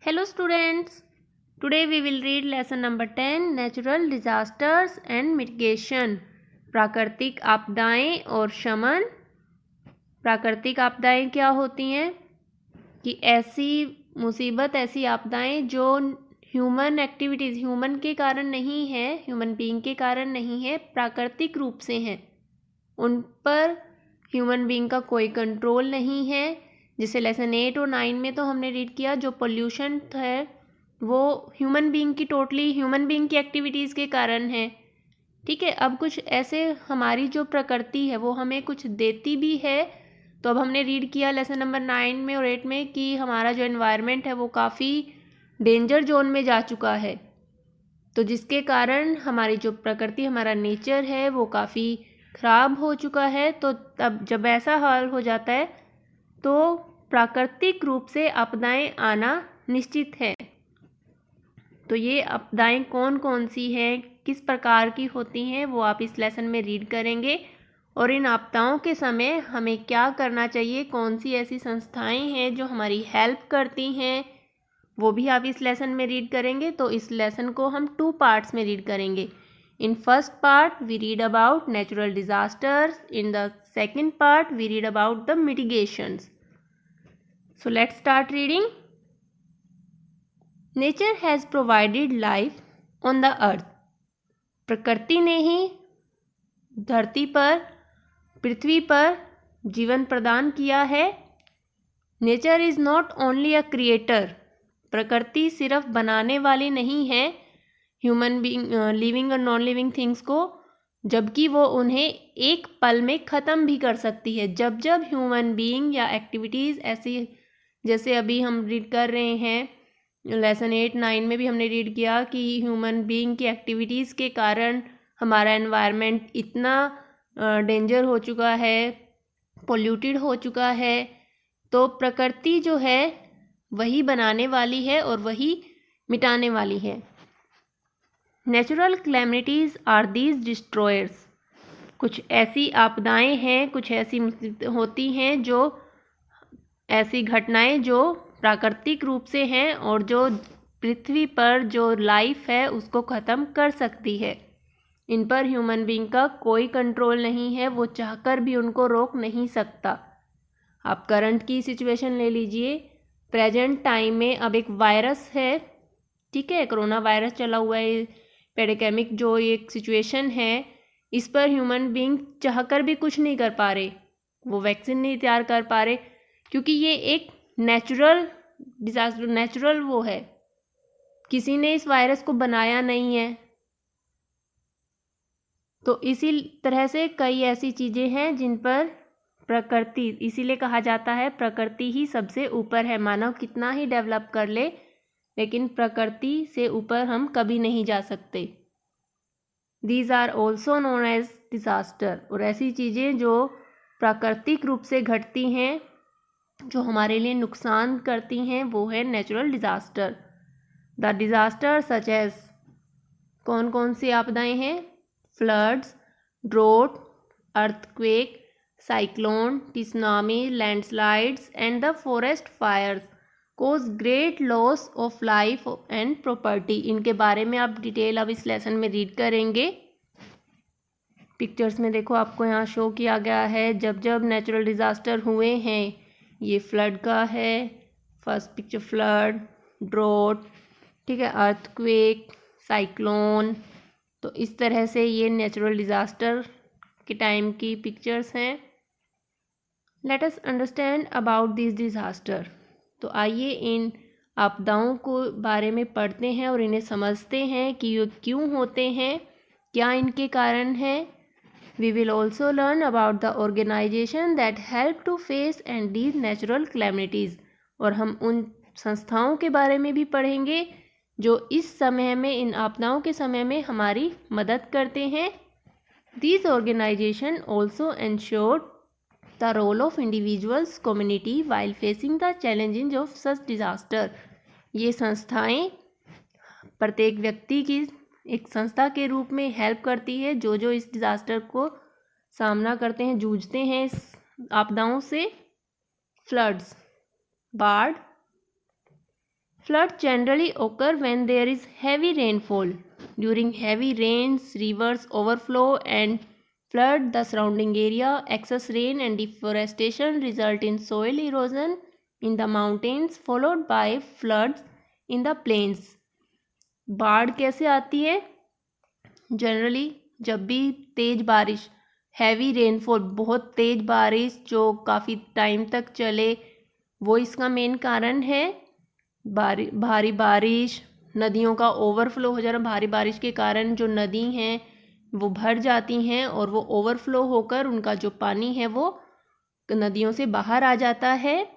Hello students, today we will read lesson number 10 Natural Disasters and Mitigation। प्राकृतिक आपदाएं और शमन। प्राकृतिक आपदाएं क्या होती हैं कि ऐसी मुसीबत, ऐसी आपदाएं जो ह्यूमन एक्टिविटीज़, ह्यूमन के कारण नहीं है, ह्यूमन बीइंग के कारण नहीं है, प्राकृतिक रूप से हैं। उन पर ह्यूमन बीइंग का कोई कंट्रोल नहीं है। जैसे लेसन 8 और 9 में तो हमने रीड किया, जो पोल्यूशन है वो ह्यूमन बीइंग की एक्टिविटीज़ के कारण है। ठीक है, अब कुछ ऐसे हमारी जो प्रकृति है वो हमें कुछ देती भी है। तो अब हमने रीड किया लेसन नंबर 9 में और 8 में कि हमारा जो एनवायरनमेंट है वो काफ़ी डेंजर जोन में जा चुका है। तो जिसके कारण हमारी जो प्रकृति, हमारा नेचर है वो काफ़ी ख़राब हो चुका है। तो तब जब ऐसा हाल हो जाता है तो प्राकृतिक रूप से आपदाएं आना निश्चित है। तो ये आपदाएं कौन कौन सी हैं, किस प्रकार की होती हैं, वो आप इस लेसन में रीड करेंगे। और इन आपदाओं के समय हमें क्या करना चाहिए, कौन सी ऐसी संस्थाएं हैं जो हमारी हेल्प करती हैं, वो भी आप इस लेसन में रीड करेंगे। तो इस लेसन को हम 2 पार्ट्स में रीड करेंगे। In first part we read about natural disasters. In the second part we read about the mitigations. So let's start reading. Nature has provided life on the earth. प्रकृति ने ही धरती पर, पृथ्वी पर जीवन प्रदान किया है। Nature is not only a creator. प्रकृति सिर्फ बनाने वाली नहीं है ह्यूमन बीइंग, लिविंग और नॉन लिविंग थिंग्स को, जबकि वो उन्हें एक पल में ख़त्म भी कर सकती है। जब जब ह्यूमन बीइंग या एक्टिविटीज़ ऐसी, जैसे अभी हम रीड कर रहे हैं लेसन 8, 9 में भी हमने रीड किया कि ह्यूमन बीइंग की एक्टिविटीज़ के कारण हमारा एनवायरनमेंट इतना डेंजर हो चुका है, पोल्यूटेड हो चुका है। तो प्रकृति जो है वही बनाने वाली है और वही मिटाने वाली है। Natural calamities are these destroyers. कुछ ऐसी आपदाएं हैं, कुछ ऐसी होती हैं, जो ऐसी घटनाएं जो प्राकृतिक रूप से हैं और जो पृथ्वी पर जो लाइफ है उसको ख़त्म कर सकती है। इन पर ह्यूमन बीइंग का कोई कंट्रोल नहीं है, वो चाहकर भी उनको रोक नहीं सकता। आप करंट की सिचुएशन ले लीजिए। प्रेजेंट टाइम में अब एक वायरस है, ठीक है, कोरोना वायरस चला हुआ है, पेंडेमिक जो एक सिचुएशन है, इस पर ह्यूमन बीइंग चाहकर भी कुछ नहीं कर पा रहे, वो वैक्सीन नहीं तैयार कर पा रहे, क्योंकि ये एक नेचुरल डिजास्टर, नेचुरल वो है, किसी ने इस वायरस को बनाया नहीं है। तो इसी तरह से कई ऐसी चीज़ें हैं जिन पर प्रकृति, इसीलिए कहा जाता है प्रकृति ही सबसे ऊपर है। मानव कितना ही डेवलप कर ले, लेकिन प्रकृति से ऊपर हम कभी नहीं जा सकते। These are also known as disaster. और ऐसी चीज़ें जो प्राकृतिक रूप से घटती हैं, जो हमारे लिए नुकसान करती हैं, वो है natural disaster. The disaster such as, कौन कौन सी आपदाएं हैं? Floods, drought, earthquake, cyclone, tsunami, landslides and the forest fires cause great loss of life and property. इनके बारे में आप डिटेल अब इस लेसन में रीड करेंगे। पिक्चर्स में देखो, आपको यहाँ शो किया गया है जब जब नेचुरल डिज़ास्टर हुए हैं। ये फ्लड का है, फर्स्ट पिक्चर फ्लड, ड्रोट, ठीक है, अर्थक्वेक, साइक्लोन। तो इस तरह से ये नेचुरल डिज़ास्टर के टाइम की पिक्चर्स हैं। Let us understand about this disaster. तो आइए इन आपदाओं को बारे में पढ़ते हैं और इन्हें समझते हैं कि ये क्यों होते हैं, क्या इनके कारण हैं। We will also learn about the organisation that help to face and deal natural calamities. और हम उन संस्थाओं के बारे में भी पढ़ेंगे जो इस समय में, इन आपदाओं के समय में हमारी मदद करते हैं। These organizations also ensure the role of individuals, community while facing the challenges of such disaster. ये संस्थाएं प्रत्येक व्यक्ति की एक संस्था के रूप में हेल्प करती है, जो जो इस डिज़ास्टर को सामना करते हैं, जूझते हैं इस आपदाओं से। फ्लड्स, बाढ़, Floods generally occur when there is heavy rainfall. During heavy rains, rivers overflow and flood the surrounding area. Excess rain and deforestation result in soil erosion in the mountains, followed by floods in the plains. बाढ़ कैसे आती है? Generally जब भी तेज बारिश, heavy rainfall, बहुत तेज बारिश जो काफ़ी टाइम तक चले, वो इसका मेन कारण है। भारी बारिश, नदियों का ओवरफ्लो हो जाना। भारी बारिश के कारण जो नदी हैं वो भर जाती हैं और वो ओवरफ्लो होकर उनका जो पानी है वो नदियों से बाहर आ जाता है,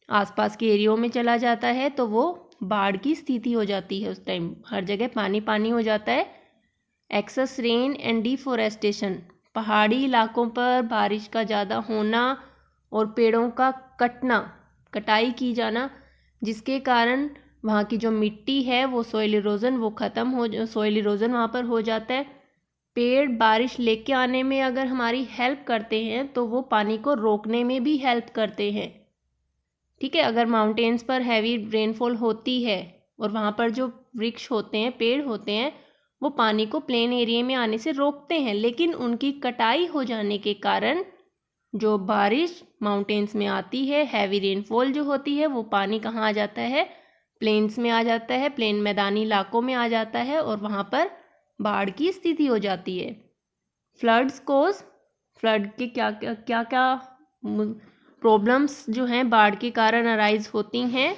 आसपास के एरियो में चला जाता है, तो वो बाढ़ की स्थिति हो जाती है। उस टाइम हर जगह पानी पानी हो जाता है। एक्सेस रेन एंड डिफोरेस्टेशन, पहाड़ी इलाकों पर बारिश का ज़्यादा होना और पेड़ों का कटाई की जाना, जिसके कारण वहाँ की जो मिट्टी है वो सॉइल इरोजन वहाँ पर हो जाता है। पेड़ बारिश लेके आने में अगर हमारी हेल्प करते हैं तो वो पानी को रोकने में भी हेल्प करते हैं। ठीक है, अगर माउंटेन्स पर हैवी रेनफॉल होती है और वहाँ पर जो वृक्ष होते हैं, पेड़ होते हैं, वो पानी को प्लेन एरिया में आने से रोकते हैं, लेकिन उनकी कटाई हो जाने के कारण जो बारिश माउंटेन्स में आती है, हैवी रेनफॉल जो होती है, वो पानी कहाँ आ जाता है? प्लेन्स में आ जाता है, प्लेन मैदानी इलाकों में आ जाता है और वहाँ पर बाढ़ की स्थिति हो जाती है। फ्लड के क्या क्या प्रॉब्लम्स जो हैं बाढ़ के कारण अराइज होती हैं।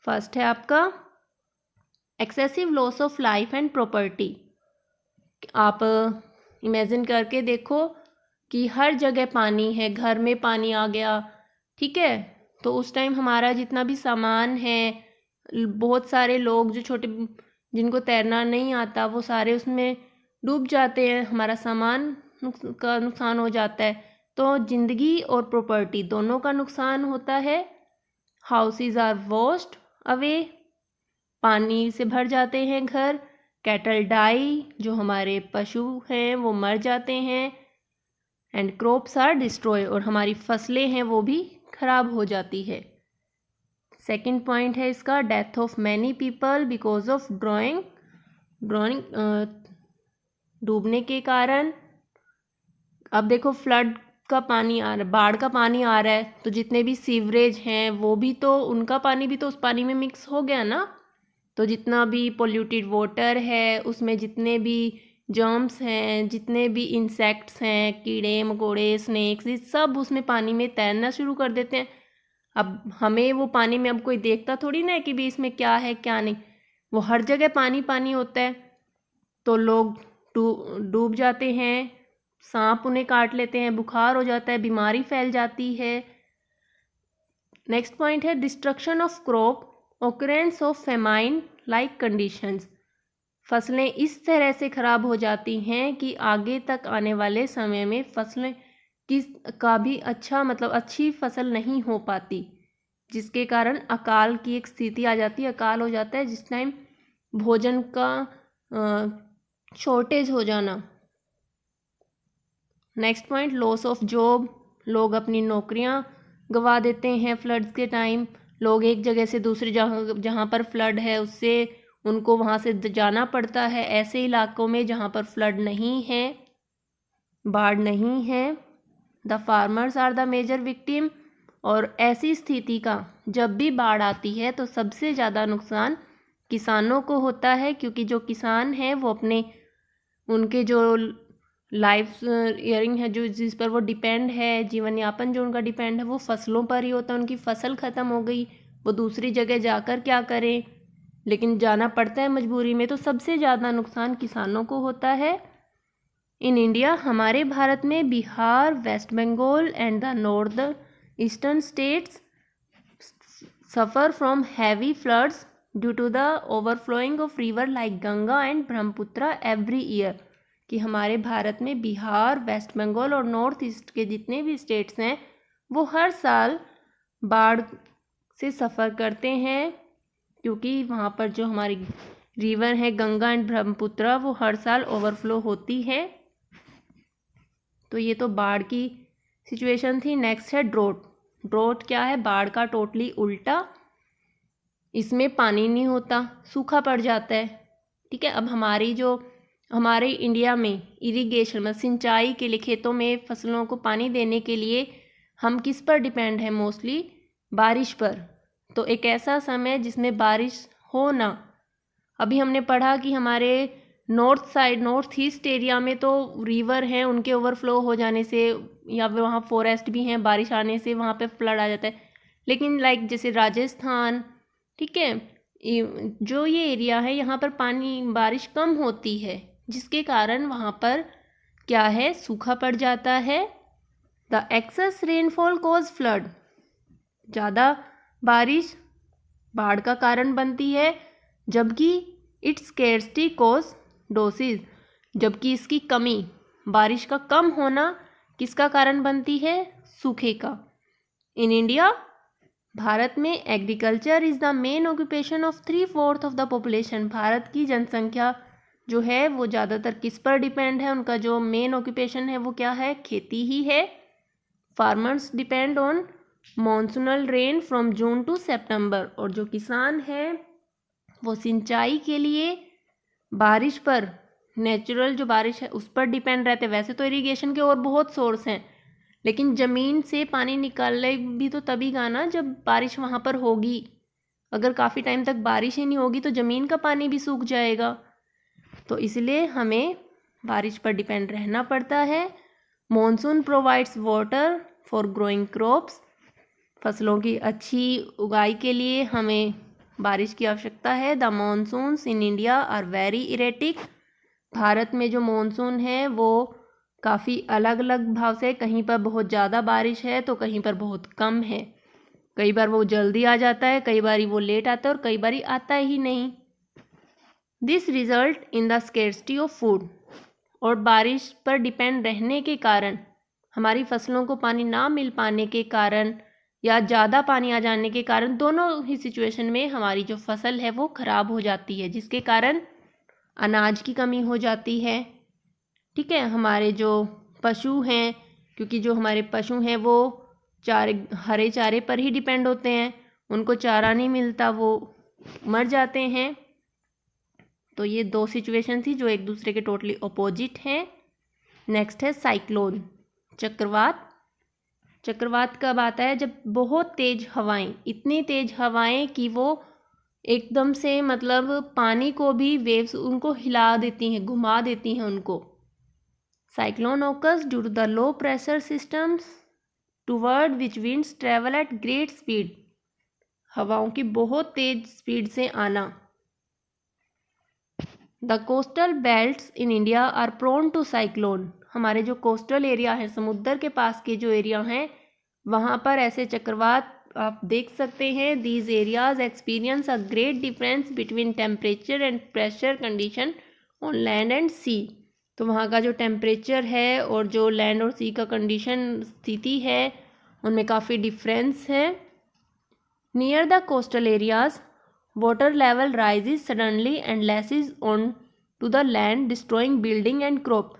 फर्स्ट है आपका excessive loss of life and property. आप इमेजिन करके देखो कि हर जगह पानी है, घर में पानी आ गया, ठीक है, तो उस टाइम हमारा जितना भी सामान है, बहुत सारे लोग जो छोटे जिनको तैरना नहीं आता वो सारे उसमें डूब जाते हैं, हमारा सामान का नुकसान हो जाता है, तो जिंदगी और प्रॉपर्टी दोनों का नुकसान होता है। हाउसेस आर वॉश्ड अवे, पानी से भर जाते हैं घर। कैटल डाई, जो हमारे पशु हैं वो मर जाते हैं। एंड क्रॉप्स आर डिस्ट्रॉय, और हमारी फसलें हैं वो भी खराब हो जाती है। सेकंड पॉइंट है इसका death of many people because of drawing डूबने के कारण। अब देखो फ्लड का पानी आ रहा है, बाढ़ का पानी आ रहा है, तो जितने भी सीवरेज हैं वो भी तो, उनका पानी भी तो उस पानी में मिक्स हो गया ना, तो जितना भी पोल्यूटेड वाटर है उसमें जितने भी जर्म्स हैं, जितने भी इंसेक्ट्स हैं, कीड़े मकोड़े, स्नेक्स, ये सब उसमें पानी में तैरना शुरू कर देते हैं। अब हमें वो पानी में अब कोई देखता थोड़ी ना है कि भी इसमें क्या है क्या नहीं, वो हर जगह पानी पानी होता है, तो लोग डूब जाते हैं, सांप उन्हें काट लेते हैं, बुखार हो जाता है, बीमारी फैल जाती है। नेक्स्ट पॉइंट है destruction of crop, occurrence of famine like conditions. फसलें इस तरह से खराब हो जाती हैं कि आगे तक आने वाले समय में फसलें का भी अच्छी फसल नहीं हो पाती, जिसके कारण अकाल की एक स्थिति आ जाती है, अकाल हो जाता है, जिस टाइम भोजन का शॉर्टेज हो जाना। Next point loss of job, लोग अपनी नौकरियां गंवा देते हैं फ्लड्स के टाइम। लोग एक जगह से दूसरी जहाँ पर फ्लड है उससे उनको वहाँ से जाना पड़ता है, ऐसे इलाकों में जहाँ पर फ्लड नहीं है, बाढ़ नहीं है। The farmers are the major victim, और ऐसी स्थिति का जब भी बाढ़ आती है तो सबसे ज़्यादा नुकसान किसानों को होता है, क्योंकि जो किसान हैं वो उनके जो लाइफ ईयरिंग है, जो जिस पर वो डिपेंड है, जीवन यापन जो उनका डिपेंड है वो फसलों पर ही होता है। उनकी फसल ख़त्म हो गई, वो दूसरी जगह जाकर क्या करें, लेकिन जाना पड़ता है मजबूरी में, तो सबसे ज़्यादा नुकसान किसानों को होता है। इन इंडिया, हमारे भारत में Bihar, west Bengal and the north eastern states suffer from heavy floods due to the overflowing of river like Ganga and Brahmaputra every year. कि हमारे भारत में बिहार, वेस्ट बंगाल और नॉर्थ ईस्ट के जितने भी स्टेट्स हैं वो हर साल बाढ़ से सफ़र करते हैं, क्योंकि वहाँ पर जो हमारी रिवर है गंगा एंड ब्रह्मपुत्र वो हर साल ओवरफ्लो होती है। तो ये तो बाढ़ की सिचुएशन थी। नेक्स्ट है ड्रोट। ड्रोट क्या है? बाढ़ का टोटली उल्टा। इसमें पानी नहीं होता, सूखा पड़ जाता है। ठीक है, अब हमारे इंडिया में इरिगेशन में सिंचाई के लिए, खेतों में फसलों को पानी देने के लिए हम किस पर डिपेंड है? मोस्टली बारिश पर। तो एक ऐसा समय जिसमें बारिश हो ना, अभी हमने पढ़ा कि हमारे नॉर्थ ईस्ट एरिया में तो रिवर हैं, उनके ओवरफ्लो हो जाने से, या वहाँ फॉरेस्ट भी हैं, बारिश आने से वहाँ पे फ्लड आ जाता है। लेकिन लाइक जैसे राजस्थान, ठीक है, जो ये एरिया है यहाँ पर बारिश कम होती है, जिसके कारण वहाँ पर क्या है, सूखा पड़ जाता है। The excess rainfall cause flood, ज़्यादा बारिश बाढ़ का कारण बनती है, जबकि इट्स स्केर्सिटी कॉज डोसिस, जबकि इसकी कमी, बारिश का कम होना किसका कारण बनती है? सूखे का। इन इंडिया, भारत में agriculture is the main occupation of 3/4 of the population. Bharat की जनसंख्या जो है वो ज़्यादातर किस पर डिपेंड है? उनका जो मेन ऑक्यूपेशन है वो क्या है? खेती ही है। Farmers depend on monsoonal rain from June to September, और जो किसान है वो सिंचाई के लिए बारिश पर, नेचुरल जो बारिश है उस पर डिपेंड रहते हैं। वैसे तो इरिगेशन के और बहुत सोर्स हैं, लेकिन ज़मीन से पानी निकालने भी तो तभी का ना जब बारिश वहाँ पर होगी। अगर काफ़ी टाइम तक बारिश ही नहीं होगी तो ज़मीन का पानी भी सूख जाएगा। तो इसलिए हमें बारिश पर डिपेंड रहना पड़ता है। Monsoon provides water for growing crops, फसलों की अच्छी उगाई के लिए हमें बारिश की आवश्यकता है। The monsoons in India are very erratic, Bharat में जो मॉनसून है वो काफ़ी अलग अलग भाव से, कहीं पर बहुत ज़्यादा बारिश है तो कहीं पर बहुत कम है। कई बार वो जल्दी आ जाता है, कई बार वो लेट आता है और कई बार आता ही नहीं। This result in the scarcity of food, और बारिश पर डिपेंड रहने के कारण, हमारी फसलों को पानी ना मिल पाने के कारण या ज़्यादा पानी आ जाने के कारण, दोनों ही सिचुएशन में हमारी जो फसल है वो ख़राब हो जाती है, जिसके कारण अनाज की कमी हो जाती है। ठीक है, हमारे जो पशु हैं, क्योंकि जो हमारे पशु हैं वो हरे चारे पर ही डिपेंड होते हैं, उनको चारा नहीं मिलता, वो मर जाते हैं। तो ये दो सिचुएशन थी जो एक दूसरे के टोटली अपोजिट हैं। नेक्स्ट है साइक्लोन, चक्रवात। चक्रवात कब आता है? जब बहुत तेज हवाएं, इतनी तेज हवाएं कि वो एकदम से मतलब पानी को भी वेव्स उनको हिला देती हैं, घुमा देती हैं उनको। Cyclone occurs due to the low pressure systems toward which winds travel at great speed, हवाओं की बहुत तेज स्पीड से आना। The coastal belts in India are prone to cyclone, हमारे जो कोस्टल एरिया है, समुद्र के पास के जो एरिया हैं, वहाँ पर ऐसे चक्रवात आप देख सकते हैं। These areas experience a great difference between temperature and pressure condition on land and sea, तो वहाँ का जो टेम्परेचर है और जो लैंड और सी का कंडीशन स्थिति है उनमें काफ़ी डिफरेंस है। Near the coastal areas water level rises suddenly and lashes on to the land destroying building and crop,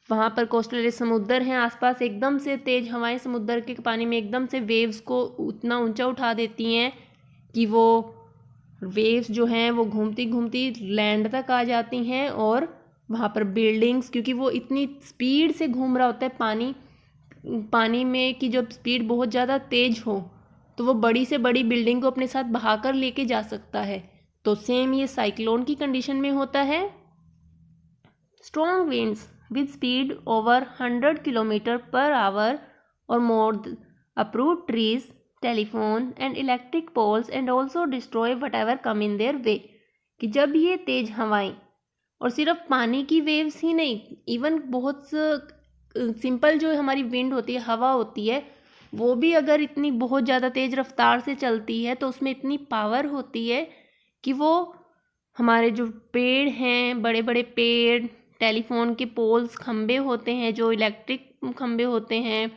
वहाँ पर कोस्टल एरिया समुद्र हैं आसपास, एकदम से तेज हवाएं समुद्र के पानी में एकदम से वेव्स को उतना ऊंचा उठा देती हैं कि वो वेव्स जो हैं वो घूमती घूमती लैंड तक आ जाती हैं, और वहाँ पर बिल्डिंग्स, क्योंकि वो इतनी स्पीड से घूम रहा होता है पानी में कि जब स्पीड बहुत ज़्यादा तेज हो तो वो बड़ी से बड़ी बिल्डिंग को अपने साथ बहाकर लेके जा सकता है। तो सेम ये साइक्लोन की कंडीशन में होता है। Strong winds with speed over 100 kilometre per hour और मोर uproot trees, telephone and electric poles and also destroy whatever come in their way, कि जब ये तेज हवाएं, और सिर्फ पानी की वेव्स ही नहीं, इवन बहुत सिंपल जो हमारी विंड होती है, हवा होती है, वो भी अगर इतनी बहुत ज़्यादा तेज़ रफ्तार से चलती है तो उसमें इतनी पावर होती है कि वो हमारे जो पेड़ हैं, बड़े बड़े पेड़, टेलीफोन के पोल्स, खंबे होते हैं, जो इलेक्ट्रिक खंबे होते हैं,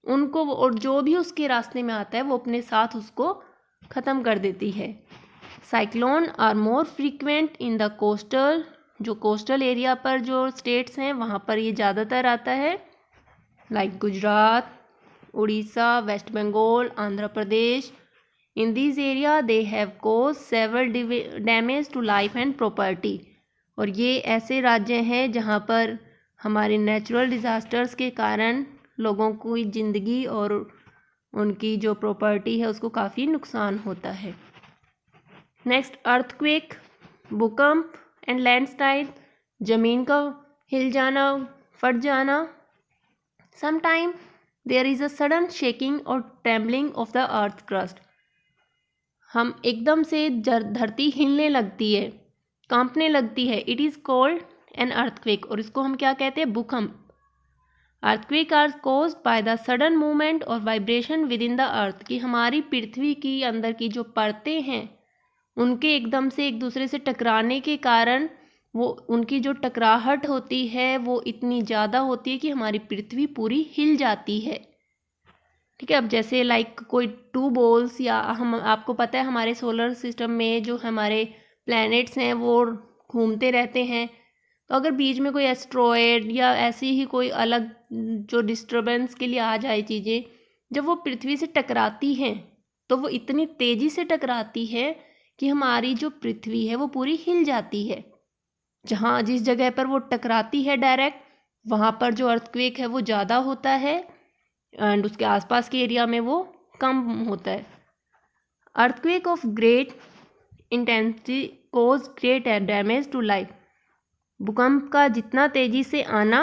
उनको और जो भी उसके रास्ते में आता है वो अपने साथ उसको ख़त्म कर देती है। Cyclone are more frequent in the coastal, जो कोस्टल एरिया पर जो स्टेट्स हैं वहाँ पर ये ज़्यादातर आता है, like Gujarat, Orissa, west Bengal, Andhra Pradesh, In these area they have caused several damage to life and property. और ये ऐसे राज्य हैं जहाँ पर हमारे नेचुरल डिज़ास्टर्स के कारण लोगों की ज़िंदगी और उनकी जो प्रॉपर्टी है उसको काफ़ी नुकसान होता है। नेक्स्ट, अर्थक्वेक, भूकंप एंड लैंडस्लाइड, ज़मीन का हिल जाना, फट जाना। Sometime there is a sudden shaking और trembling of the earth crust. हम एकदम से धरती हिलने लगती है, कांपने लगती है। It is called an earthquake, और इसको हम क्या कहते हैं? भूकंप। Earthquakes are caused by the sudden movement और vibration within the earth, कि हमारी पृथ्वी की अंदर की जो परतें हैं उनके एकदम से एक दूसरे से टकराने के कारण वो उनकी जो टकराहट होती है वो इतनी ज़्यादा होती है कि हमारी पृथ्वी पूरी हिल जाती है। ठीक है, अब जैसे लाइक कोई टू बॉल्स, या हम आपको पता है हमारे सोलर सिस्टम में जो हमारे प्लैनेट्स हैं वो घूमते रहते हैं, तो अगर बीच में कोई एस्ट्रॉयड या ऐसी ही कोई अलग जो डिस्टर्बेंस के लिए आ जाए चीज़ें, जब वो पृथ्वी से टकराती हैं तो वो इतनी तेज़ी से टकराती है कि हमारी जो पृथ्वी है वो पूरी हिल जाती है। जहाँ जिस जगह पर वो टकराती है डायरेक्ट, वहाँ पर जो अर्थक्वेक है वो ज़्यादा होता है एंड उसके आसपास के एरिया में वो कम होता है। Earthquake of great intensity cause great damage to life. भूकंप का जितना तेज़ी से आना,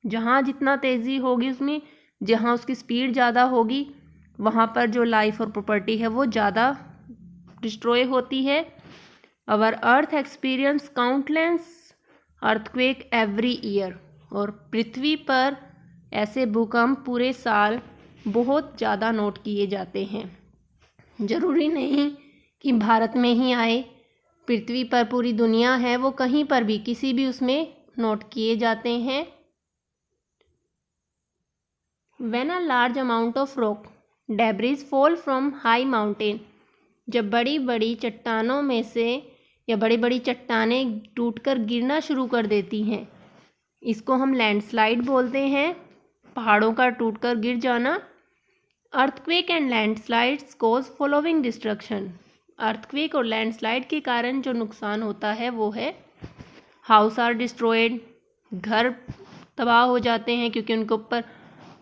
जहाँ जितना तेज़ी होगी उसमें, जहाँ उसकी स्पीड ज़्यादा होगी, वहाँ पर जो लाइफ और प्रॉपर्टी है वो ज़्यादा डिस्ट्रॉय होती है। Our earth experience countless earthquake every year, और पृथ्वी पर ऐसे भूकंप पूरे साल बहुत ज़्यादा नोट किए जाते हैं। ज़रूरी नहीं कि भारत में ही आए, पृथ्वी पर पूरी दुनिया है वो कहीं पर भी किसी भी उसमें नोट किए जाते हैं। When a large amount of rock debris fall from high mountain, जब बड़ी बड़ी चट्टानों में से या बड़ी बड़ी चट्टानें टूटकर गिरना शुरू कर देती हैं, इसको हम लैंडस्लाइड बोलते हैं, पहाड़ों का टूटकर गिर जाना। Earthquake and landslides cause following destruction. Earthquake और लैंडस्लाइड के कारण जो नुकसान होता है वो है हाउस आर डिस्ट्रॉयड, घर तबाह हो जाते हैं क्योंकि उनके ऊपर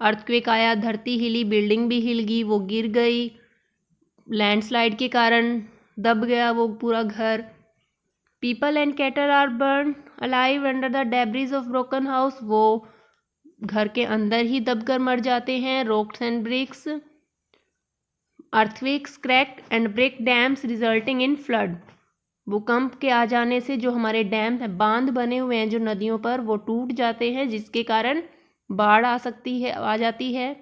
अर्थक्वेक आया, धरती हिली, बिल्डिंग भी हिल गई, वो गिर गई। लैंडस्लाइड के कारण दब गया वो पूरा घर। People and cattle are burn alive under the debris of broken house, वो घर के अंदर ही दबकर मर जाते हैं। Rocks and bricks. Earthquakes crack and break dams resulting in flood. भूकंप के आ जाने से जो हमारे डैम हैं, बांध बने हुए हैं जो नदियों पर, वो टूट जाते हैं जिसके कारण बाढ़ आ जाती है।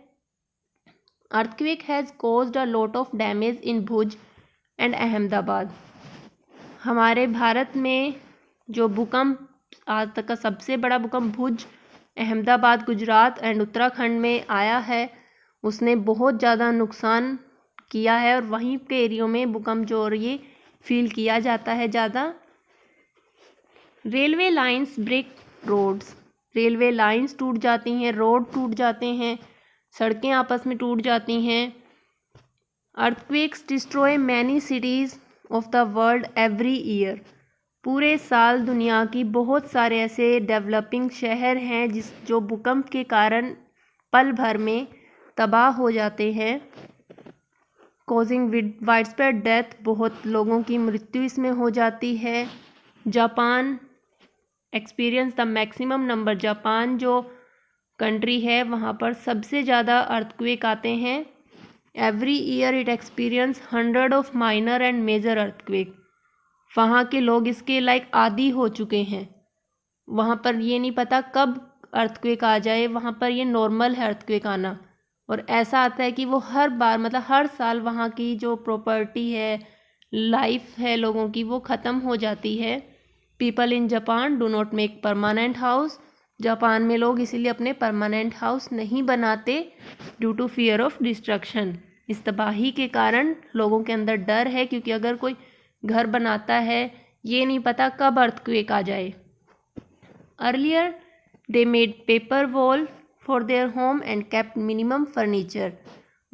Earthquake has caused a lot of damage in Bhuj and Ahmedabad. हमारे भारत में जो भूकंप आज तक का सबसे बड़ा भूकंप भुज, अहमदाबाद, गुजरात एंड उत्तराखंड में आया है, उसने बहुत ज़्यादा नुकसान किया है और वहीं के एरियो में भूकंप जो ये फील किया जाता है ज़्यादा। Railway lines break roads. Railway lines टूट जाती हैं, रोड टूट जाते हैं, सड़कें आपस में टूट जाती हैं। Earthquakes destroy many cities of the world every year. पूरे साल दुनिया की बहुत सारे ऐसे डेवलपिंग शहर हैं जो भूकंप के कारण पल भर में तबाह हो जाते हैं। कॉजिंग वाइड स्प्रेड डेथ, बहुत लोगों की मृत्यु इसमें हो जाती है। Japan experience the maximum number. Japan जो कंट्री है वहाँ पर सबसे ज़्यादा अर्थक्वेक आते हैं। Every year it experience 100 of minor and major earthquake. वहाँ के लोग इसके लाइक आदी हो चुके हैं, वहाँ पर ये नहीं पता कब अर्थक्वेक आ जाए, वहाँ पर ये नॉर्मल है अर्थक्वेक आना। और ऐसा आता है कि वो हर बार मतलब हर साल वहाँ की जो प्रॉपर्टी है, लाइफ है लोगों की, वो ख़त्म हो जाती है। People in Japan do not make permanent house. Japan में लोग इसीलिए अपने परमानेंट हाउस नहीं बनाते due to fear of destruction. इस तबाही के कारण लोगों के अंदर डर है, क्योंकि अगर कोई घर बनाता है ये नहीं पता कब अर्थक्वेक आ जाए। Earlier they made paper wall for their home and kept minimum furniture.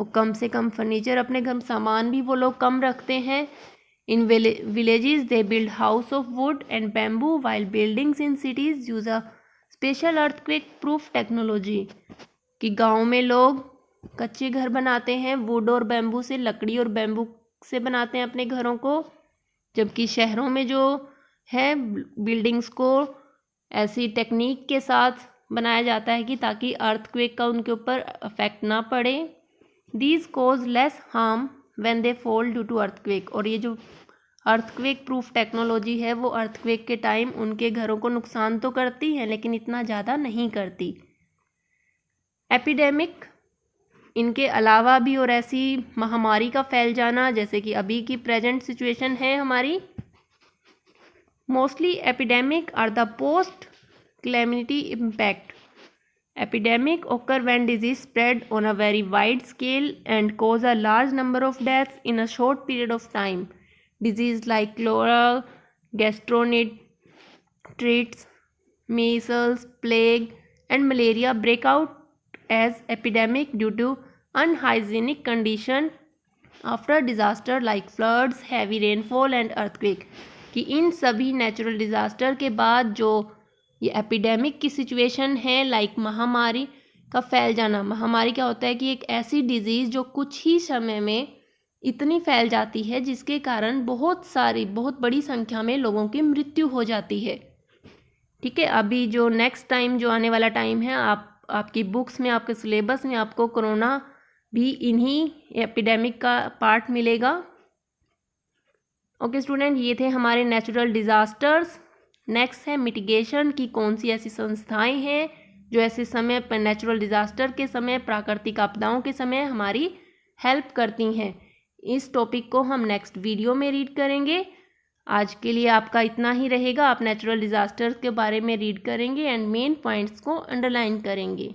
वो कम से कम फर्नीचर, अपने घर में सामान भी वो लोग कम रखते हैं। इन villages they build house of wood and bamboo while buildings in cities use a special earthquake proof technology। कि गांव में लोग कच्चे घर बनाते हैं वुड और बैम्बू से, लकड़ी और बैम्बू से बनाते हैं अपने घरों को, जबकि शहरों में जो है बिल्डिंग्स को ऐसी टेक्निक के साथ बनाया जाता है कि ताकि अर्थक्वेक का उनके ऊपर अफेक्ट ना पड़े। These cause less harm when they fall due to earthquake. और ये जो अर्थक्वेक प्रूफ टेक्नोलॉजी है वो अर्थक्वेक के टाइम उनके घरों को नुकसान तो करती है लेकिन इतना ज़्यादा नहीं करती। एपिडेमिक, इनके अलावा भी और ऐसी महामारी का फैल जाना जैसे कि अभी की प्रेजेंट सिचुएशन है हमारी। Mostly epidemic are the post calamity impact. Epidemic occur when disease spread on a very wide scale and cause a large number of deaths in a short period of time. Disease like cholera, gastroenteritis, measles, plague, and malaria break out as epidemic due to unhygienic condition after disaster like floods, heavy rainfall and earthquake। कि इन सभी natural disaster के बाद जो ये epidemic की situation है, like महामारी का फैल जाना। महामारी क्या होता है कि एक ऐसी डिजीज़ जो कुछ ही समय में इतनी फैल जाती है जिसके कारण बहुत बड़ी संख्या में लोगों की मृत्यु हो जाती है। ठीक है, अभी जो नेक्स्ट टाइम जो आने वाला टाइम है, आपकी बुक्स में, आपके सिलेबस में आपको कोरोना भी इन्हीं एपिडेमिक का पार्ट मिलेगा। ओके स्टूडेंट, ये थे हमारे नेचुरल डिज़ास्टर्स। नेक्स्ट है मिटिगेशन की कौन सी ऐसी संस्थाएं हैं जो ऐसे समय पर नेचुरल डिज़ास्टर के समय, प्राकृतिक आपदाओं के समय हमारी हेल्प करती हैं। इस टॉपिक को हम नेक्स्ट वीडियो में रीड करेंगे। आज के लिए आपका इतना ही रहेगा। आप नेचुरल डिज़ास्टर्स के बारे में रीड करेंगे एंड मेन पॉइंट्स को अंडरलाइन करेंगे।